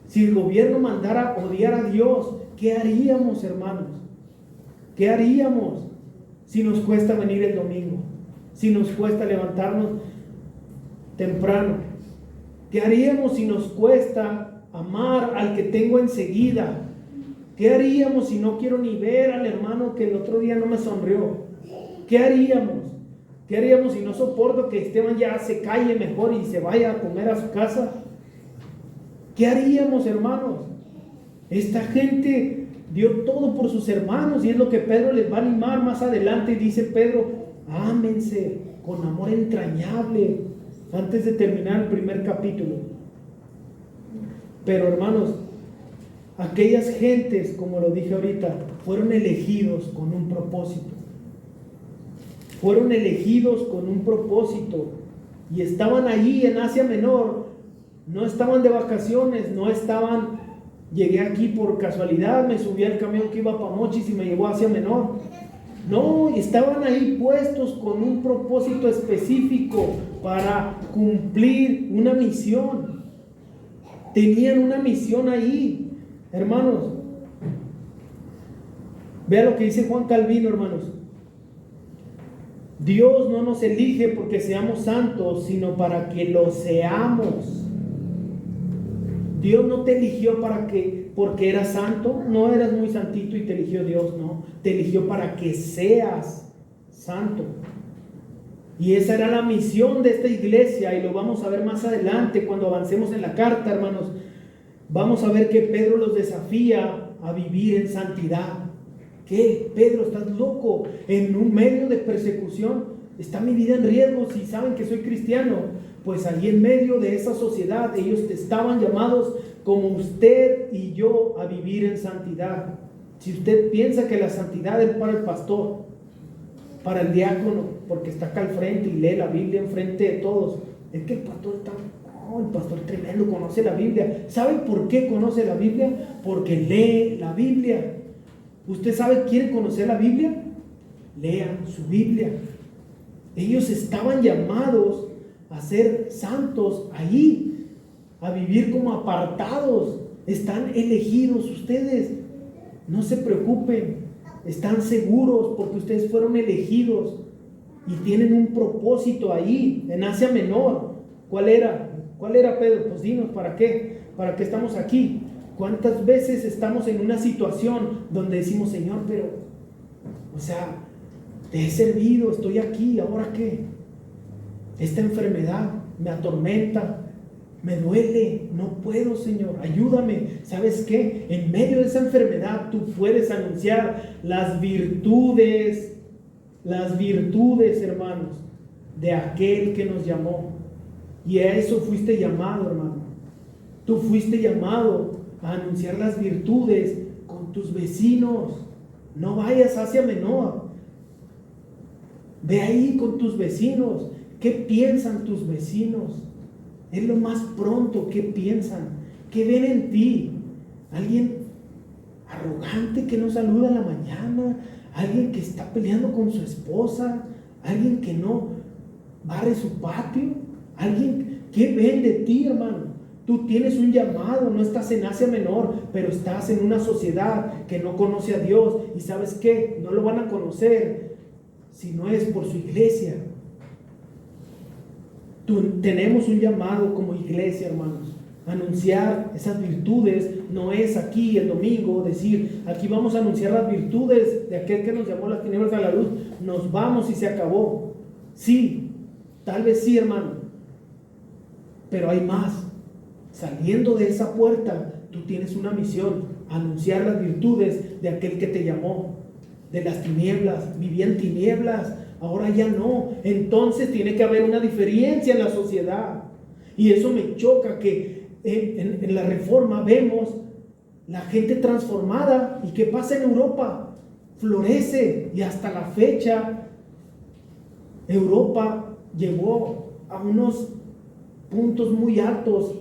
S1: si el gobierno mandara a odiar a Dios, ¿qué haríamos, hermanos? ¿Qué haríamos si nos cuesta venir el domingo? Si nos cuesta levantarnos temprano. ¿Qué haríamos si nos cuesta amar al que tengo enseguida? ¿Qué haríamos si no quiero ni ver al hermano que el otro día no me sonrió? ¿Qué haríamos? ¿Qué haríamos si no soporto que Esteban ya se calle mejor y se vaya a comer a su casa? ¿Qué haríamos, hermanos? Esta gente dio todo por sus hermanos, y es lo que Pedro les va a animar más adelante. Dice Pedro: ámense con amor entrañable, antes de terminar el primer capítulo. Pero, hermanos, aquellas gentes, como lo dije ahorita, fueron elegidos con un propósito. Fueron elegidos con un propósito, y estaban allí en Asia Menor. No estaban de vacaciones, no estaban: llegué aquí por casualidad, me subí al camión que iba a Pamochis y me llevó a Asia Menor. No, estaban ahí puestos con un propósito específico para cumplir una misión. Tenían una misión ahí, hermanos. Vea lo que dice Juan Calvino, hermanos. Dios no nos elige porque seamos santos, sino para que lo seamos. Dios no te eligió porque eras santo, no eras muy santito y te eligió Dios, no. Te eligió para que seas santo. Y esa era la misión de esta iglesia, y lo vamos a ver más adelante cuando avancemos en la carta, hermanos. Vamos a ver que Pedro los desafía a vivir en santidad. ¿Qué? Pedro, ¿estás loco? En un medio de persecución, ¿está mi vida en riesgo si saben que soy cristiano? Pues allí en medio de esa sociedad, ellos estaban llamados como usted y yo a vivir en santidad. Si usted piensa que la santidad es para el pastor, para el diácono, porque está acá al frente y lee la Biblia en frente de todos, es que el pastor está... el pastor tremendo, conoce la Biblia. ¿Sabe por qué conoce la Biblia? Porque lee la Biblia. ¿Usted sabe, quiere conocer la Biblia? Lean su Biblia. Ellos estaban llamados a ser santos ahí, a vivir como apartados. Están elegidos ustedes. No se preocupen, están seguros porque ustedes fueron elegidos y tienen un propósito ahí en Asia Menor. ¿Cuál era? ¿Cuál era, Pedro? Pues dinos, ¿para qué? ¿Para qué estamos aquí? ¿Cuántas veces estamos en una situación donde decimos, Señor, pero, o sea, te he servido, estoy aquí, ¿ahora qué? Esta enfermedad me atormenta, me duele, no puedo, Señor, ayúdame. ¿Sabes qué? En medio de esa enfermedad tú puedes anunciar las virtudes, hermanos, de aquel que nos llamó. Y a eso fuiste llamado, hermano. Tú fuiste llamado a anunciar las virtudes con tus vecinos. No vayas a Asia Menor. Ve ahí con tus vecinos. ¿Qué piensan tus vecinos? Es lo más pronto. ¿Qué piensan? ¿Qué ven en ti? ¿Alguien arrogante que no saluda en la mañana? ¿Alguien que está peleando con su esposa? ¿Alguien que no barre su patio? ¿Alguien? ¿Qué ven de ti, hermano? Tú tienes un llamado, no estás en Asia Menor, pero estás en una sociedad que no conoce a Dios. ¿Y sabes qué? No lo van a conocer si no es por su iglesia. Tenemos un llamado como iglesia, hermanos. Anunciar esas virtudes no es aquí el domingo decir, aquí vamos a anunciar las virtudes de aquel que nos llamó las tinieblas a la luz. Nos vamos y se acabó. Sí, tal vez sí, hermano. Pero hay más. Saliendo de esa puerta, tú tienes una misión: anunciar las virtudes de aquel que te llamó de las tinieblas. Vivía en tinieblas, ahora ya no. Entonces tiene que haber una diferencia en la sociedad. Y eso me choca, que en la Reforma vemos la gente transformada. ¿Y qué pasa en Europa? Florece, y hasta la fecha Europa llegó a unos puntos muy altos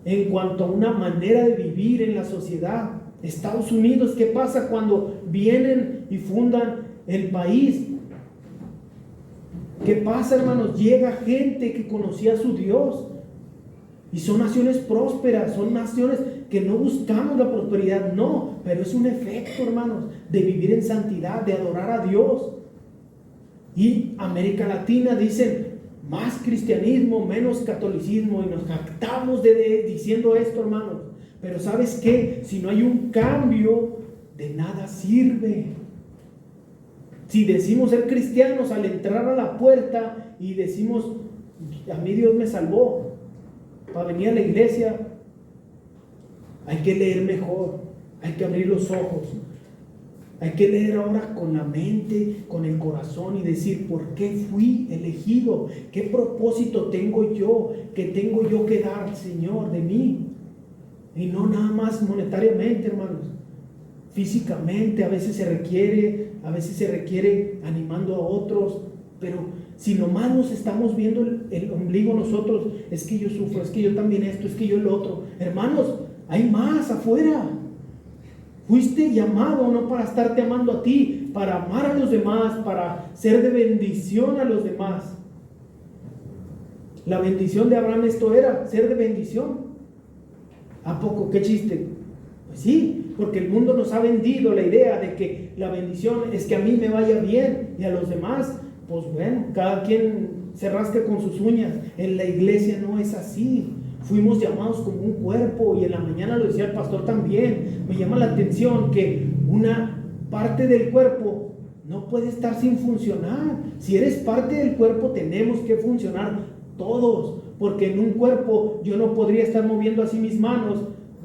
S1: en cuanto a una manera de vivir en la sociedad. Estados Unidos, ¿qué pasa cuando vienen y fundan el país? ¿Qué pasa, hermanos? Llega gente que conocía a su Dios, y son naciones prósperas, son naciones que no buscamos la prosperidad, no, pero es un efecto, hermanos, de vivir en santidad, de adorar a Dios. Y América Latina dicen, más cristianismo, menos catolicismo, y nos jactamos diciendo esto, hermanos. Pero ¿sabes qué? Si no hay un cambio, de nada sirve. Si decimos ser cristianos al entrar a la puerta y decimos, a mí Dios me salvó para venir a la iglesia, hay que leer mejor, hay que abrir los ojos. Hay que leer ahora con la mente, con el corazón, y decir, ¿por qué fui elegido? ¿Qué propósito tengo yo? ¿Qué tengo yo que dar, Señor, de mí? Y no nada más monetariamente, hermanos. Físicamente a veces se requiere animando a otros, pero si nomás nos estamos viendo el ombligo nosotros, es que yo sufro, es que yo también esto, es que yo el otro. Hermanos, hay más afuera. Fuiste llamado no para estarte amando a ti, para amar a los demás, para ser de bendición a los demás. La bendición de Abraham esto era, ser de bendición. ¿A poco? ¿Qué chiste? Pues sí, porque el mundo nos ha vendido la idea de que la bendición es que a mí me vaya bien y a los demás, pues bueno, cada quien se rasca con sus uñas. En la iglesia no es así. Fuimos llamados como un cuerpo, y en la mañana lo decía el pastor también. Me llama la atención que una parte del cuerpo no puede estar sin funcionar. Si eres parte del cuerpo, tenemos que funcionar todos, porque en un cuerpo yo no podría estar moviendo así mis manos.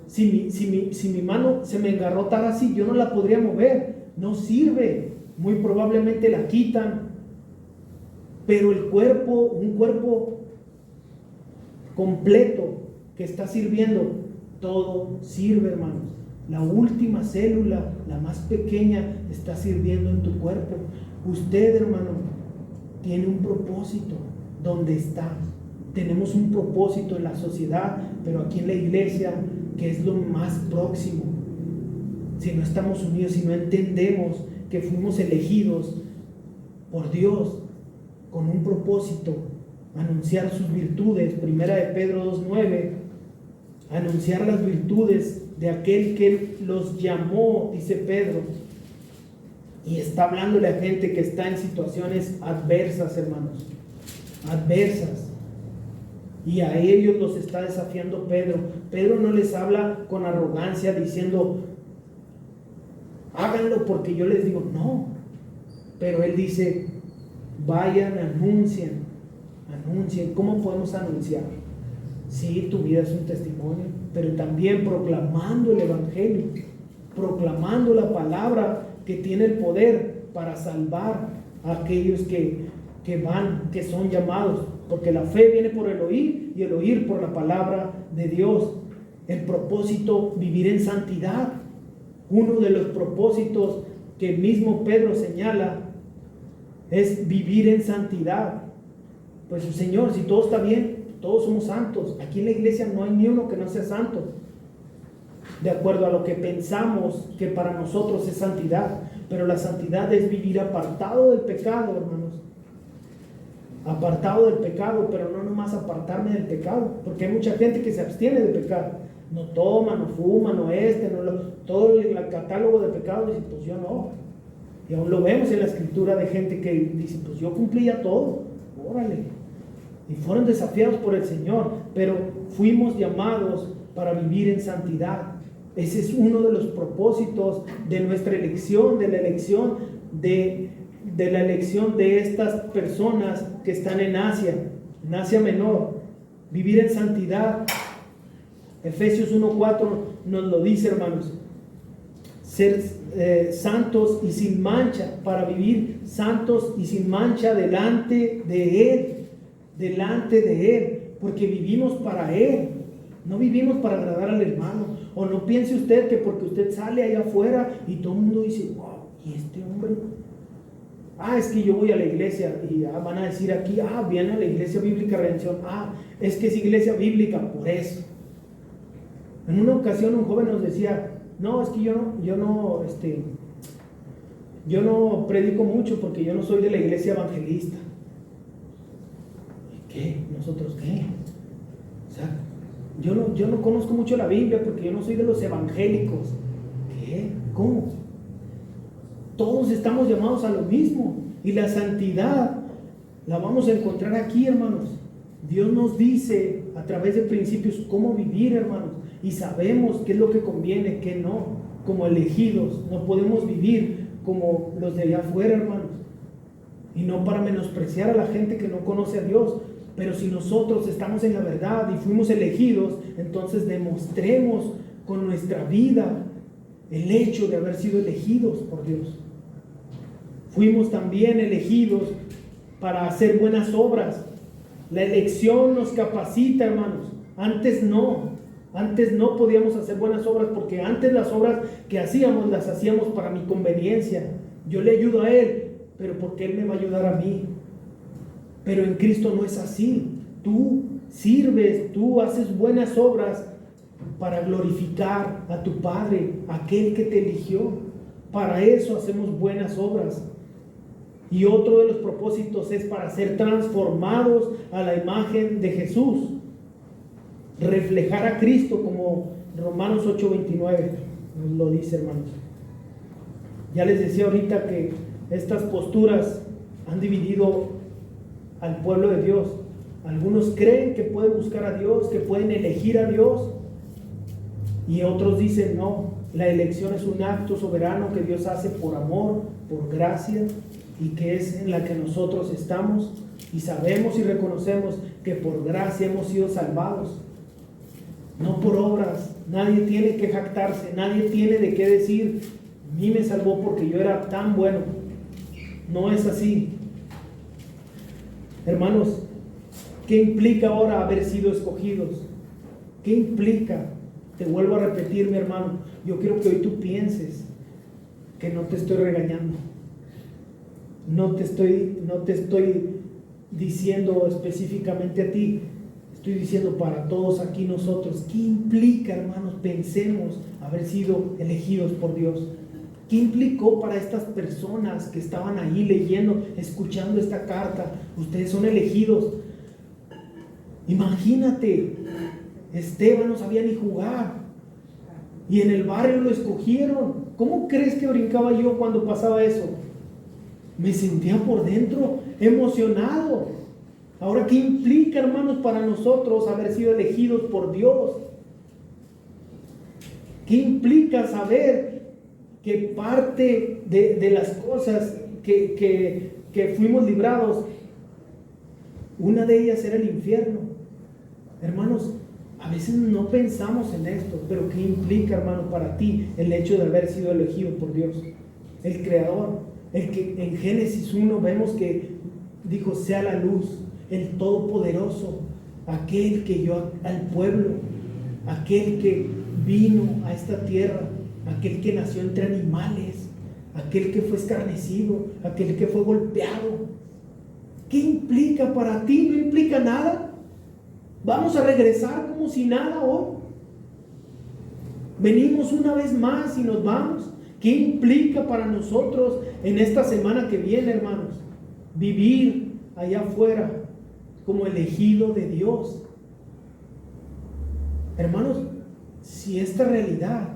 S1: Si mi mano se me engarrotara así, yo no la podría mover, no sirve. Muy probablemente la quitan. Pero el cuerpo, un cuerpo completo que está sirviendo, todo sirve, hermanos. La última célula, la más pequeña, está sirviendo en tu cuerpo. Usted, hermano, tiene un propósito donde está. Tenemos un propósito en la sociedad, pero aquí en la iglesia, que es lo más próximo. Si no estamos unidos, si no entendemos que fuimos elegidos por Dios con un propósito, anunciar sus virtudes. Primera de Pedro 2:9 anunciar las virtudes de aquel que los llamó, dice Pedro. Y está hablándole a gente que está en situaciones adversas, hermanos, adversas. Y a ellos los está desafiando Pedro. Pedro no les habla con arrogancia diciendo, háganlo porque yo les digo, no. Pero él dice, vayan, anuncien. ¿Cómo podemos anunciar? Sí, tu vida es un testimonio, pero también proclamando el evangelio, proclamando la palabra que tiene el poder para salvar a aquellos que son llamados, porque la fe viene por el oír y el oír por la palabra de Dios. El propósito, vivir en santidad. Uno de los propósitos que el mismo Pedro señala es vivir en santidad. Pues Señor, si todo está bien, todos somos santos. Aquí en la iglesia no hay ni uno que no sea santo, de acuerdo a lo que pensamos que para nosotros es santidad. Pero la santidad es vivir apartado del pecado, hermanos. Apartado del pecado, pero no nomás apartarme del pecado, porque hay mucha gente que se abstiene de pecar. No toma, no fuma, todo el catálogo de pecados, dice, pues yo no. Y aún lo vemos en la escritura de gente que dice, pues yo cumplía todo, órale. Y fueron desafiados por el Señor, pero fuimos llamados para vivir en santidad. Ese es uno de los propósitos de nuestra elección, de la elección de estas personas que están en Asia Menor. Vivir en santidad. Efesios 1:4 nos lo dice, hermanos. Ser santos y sin mancha, para vivir santos y sin mancha delante de Él, porque vivimos para Él, no vivimos para agradar al hermano. O no piense usted que porque usted sale allá afuera y todo el mundo dice, wow, ¿y este hombre? Es que yo voy a la iglesia y van a decir aquí, viene a la iglesia bíblica Redención, es que es iglesia bíblica, por eso. En una ocasión un joven nos decía, no, es que yo no predico mucho porque yo no soy de la iglesia evangelista. ¿Y qué? ¿Nosotros qué? O sea, yo no conozco mucho la Biblia porque yo no soy de los evangélicos. ¿Qué? ¿Cómo? Todos estamos llamados a lo mismo, y la santidad la vamos a encontrar aquí, hermanos. Dios nos dice a través de principios cómo vivir, hermanos, y sabemos qué es lo que conviene, qué no. Como elegidos no podemos vivir como los de allá afuera, hermanos, y no para menospreciar a la gente que no conoce a Dios. Pero si nosotros estamos en la verdad y fuimos elegidos, entonces demostremos con nuestra vida el hecho de haber sido elegidos por Dios. Fuimos también elegidos para hacer buenas obras. La elección nos capacita, hermanos. Antes no podíamos hacer buenas obras, porque antes las obras que hacíamos las hacíamos para mi conveniencia. Yo le ayudo a Él, pero porque Él me va a ayudar a mí. Pero en Cristo no es así. Tú sirves, tú haces buenas obras para glorificar a tu Padre, aquel que te eligió. Para eso hacemos buenas obras. Y otro de los propósitos es para ser transformados a la imagen de Jesús. Reflejar a Cristo, como Romanos 8:29 nos lo dice, hermanos. Ya les decía ahorita que estas posturas han dividido al pueblo de Dios. Algunos creen que pueden buscar a Dios, que pueden elegir a Dios, y otros dicen no, la elección es un acto soberano que Dios hace por amor, por gracia, y que es en la que nosotros estamos, y sabemos y reconocemos que por gracia hemos sido salvados, no por obras. Nadie tiene que jactarse, nadie tiene de qué decir, a mí me salvó porque yo era tan bueno. No es así. Hermanos, ¿qué implica ahora haber sido escogidos? ¿Qué implica? Te vuelvo a repetir, mi hermano, yo quiero que hoy tú pienses que no te estoy regañando. No te estoy diciendo específicamente a ti, estoy diciendo para todos aquí nosotros. ¿Qué implica, hermanos? Pensemos haber sido elegidos por Dios. ¿Qué implicó para estas personas que estaban ahí leyendo, escuchando esta carta? Ustedes son elegidos. Imagínate Esteban no sabía ni jugar. Y en el barrio lo escogieron. ¿Cómo crees que brincaba yo cuando pasaba eso? Me sentía por dentro emocionado. Ahora, ¿qué implica, hermanos, para nosotros haber sido elegidos por Dios? ¿Qué implica saber que parte de las cosas que fuimos librados, una de ellas era el infierno? Hermanos, a veces no pensamos en esto, pero ¿qué implica, hermano, para ti el hecho de haber sido elegido por Dios? El Creador, el que en Génesis 1 vemos que dijo: sea la luz, el Todopoderoso, aquel que dio al pueblo, aquel que vino a esta tierra, aquel que nació entre animales, aquel que fue escarnecido, aquel que fue golpeado. ¿Qué implica para ti? ¿No implica nada? ¿Vamos a regresar como si nada hoy? ¿Venimos una vez más y nos vamos? ¿Qué implica para nosotros en esta semana que viene, hermanos? Vivir allá afuera como elegido de Dios. Hermanos, si esta realidad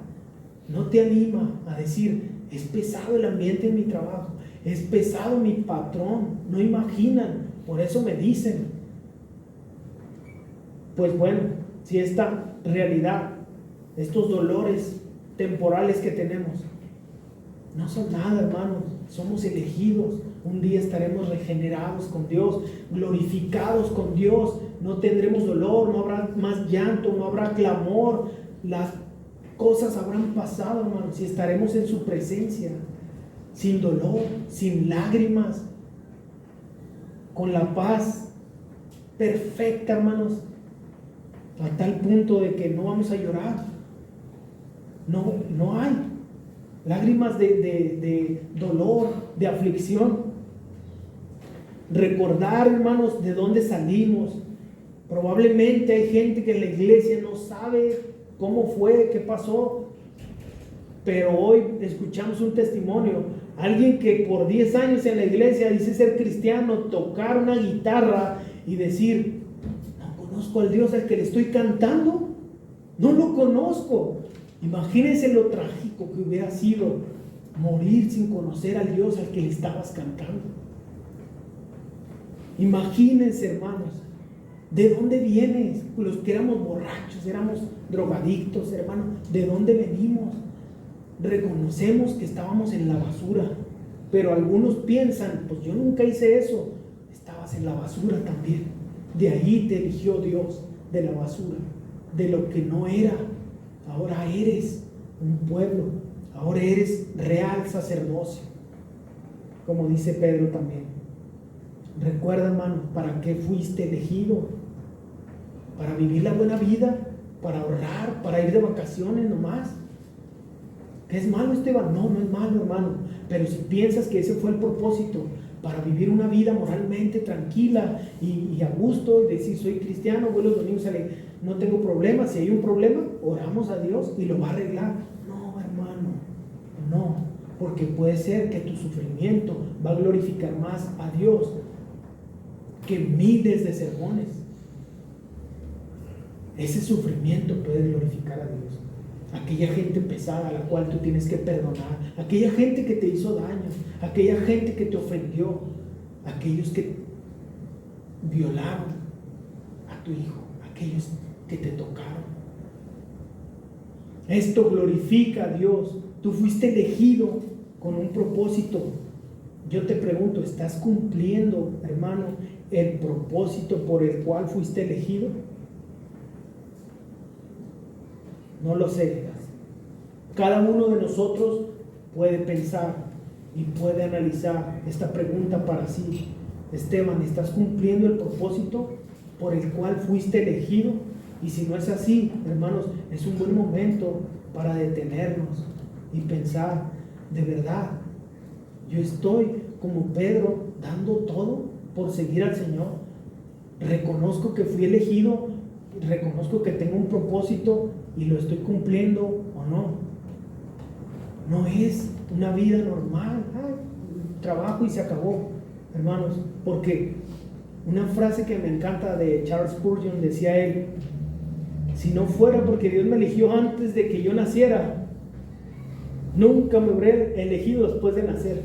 S1: no te anima a decir: es pesado el ambiente en mi trabajo, es pesado mi patrón, no imaginan, por eso me dicen. Pues bueno, si esta realidad, estos dolores temporales que tenemos, no son nada, hermanos, somos elegidos. Un día estaremos regenerados con Dios, glorificados con Dios. No tendremos dolor, no habrá más llanto, no habrá clamor. Las cosas habrán pasado, hermanos, y estaremos en su presencia, sin dolor, sin lágrimas, con la paz perfecta, hermanos, a tal punto de que no vamos a llorar. No hay lágrimas de dolor, de aflicción. Recordar, hermanos, de dónde salimos. Probablemente hay gente que en la iglesia no sabe cómo fue, qué pasó, pero hoy escuchamos un testimonio. Alguien que por 10 años en la iglesia dice ser cristiano, tocar una guitarra y decir: no conozco al Dios al que le estoy cantando, no lo conozco. Imagínense lo trágico que hubiera sido morir sin conocer al Dios al que le estabas cantando. Imagínense, hermanos, ¿de dónde vienes? Los que éramos borrachos, éramos drogadictos, hermanos, ¿de dónde venimos? Reconocemos que estábamos en la basura, pero algunos piensan: pues yo nunca hice eso. Estabas en la basura también. De ahí te eligió Dios, de la basura, de lo que no era. Ahora eres un pueblo, ahora eres real sacerdocio, como dice Pedro también. Recuerda, hermano, ¿para qué fuiste elegido? ¿Para vivir la buena vida? ¿Para ahorrar? ¿Para ir de vacaciones nomás? ¿Es malo, Esteban? No, no es malo, hermano. Pero si piensas que ese fue el propósito, para vivir una vida moralmente tranquila y a gusto, y decir: soy cristiano, voy los domingos a la iglesia, no tengo problemas. Si hay un problema, oramos a Dios y lo va a arreglar. No, hermano, no, porque puede ser que tu sufrimiento va a glorificar más a Dios que miles de sermones. Ese sufrimiento puede glorificar a Dios. Aquella gente pesada a la cual tú tienes que perdonar, aquella gente que te hizo daño, aquella gente que te ofendió, aquellos que violaron a tu hijo, aquellos que te tocaron. Esto glorifica a Dios. Tú fuiste elegido con un propósito. Yo te pregunto: ¿estás cumpliendo, hermano, el propósito por el cual fuiste elegido? No lo sé. Cada uno de nosotros puede pensar y puede analizar esta pregunta para sí. Esteban, ¿estás cumpliendo el propósito por el cual fuiste elegido? Y si no es así, hermanos, es un buen momento para detenernos y pensar: ¿de verdad yo estoy como Pedro dando todo por seguir al Señor? Reconozco que fui elegido, reconozco que tengo un propósito y lo estoy cumpliendo o no. No es una vida normal, trabajo y se acabó, hermanos, porque una frase que me encanta de Charles Spurgeon, decía él: Si no fuera porque Dios me eligió antes de que yo naciera, nunca me hubiera elegido después de nacer.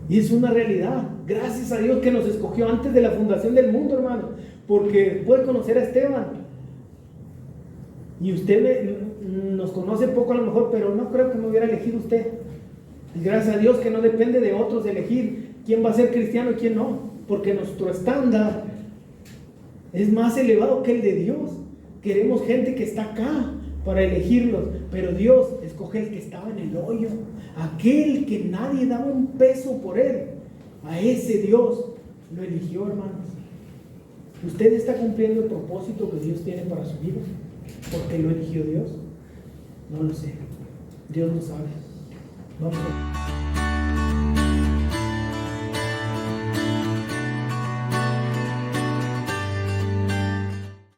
S1: Y es una realidad. Gracias a Dios que nos escogió antes de la fundación del mundo, hermano. Porque puede conocer a Esteban. Y usted nos conoce poco a lo mejor, pero no creo que me hubiera elegido usted. Y gracias a Dios que no depende de otros elegir quién va a ser cristiano y quién no. Porque nuestro estándar es más elevado que el de Dios. Queremos gente que está acá para elegirlos, pero Dios escoge el que estaba en el hoyo, aquel que nadie daba un peso por él. A ese Dios lo eligió, hermanos. ¿Usted está cumpliendo el propósito que Dios tiene para su vida? ¿Por qué lo eligió Dios? No lo sé. Dios lo sabe. Vamos a ver.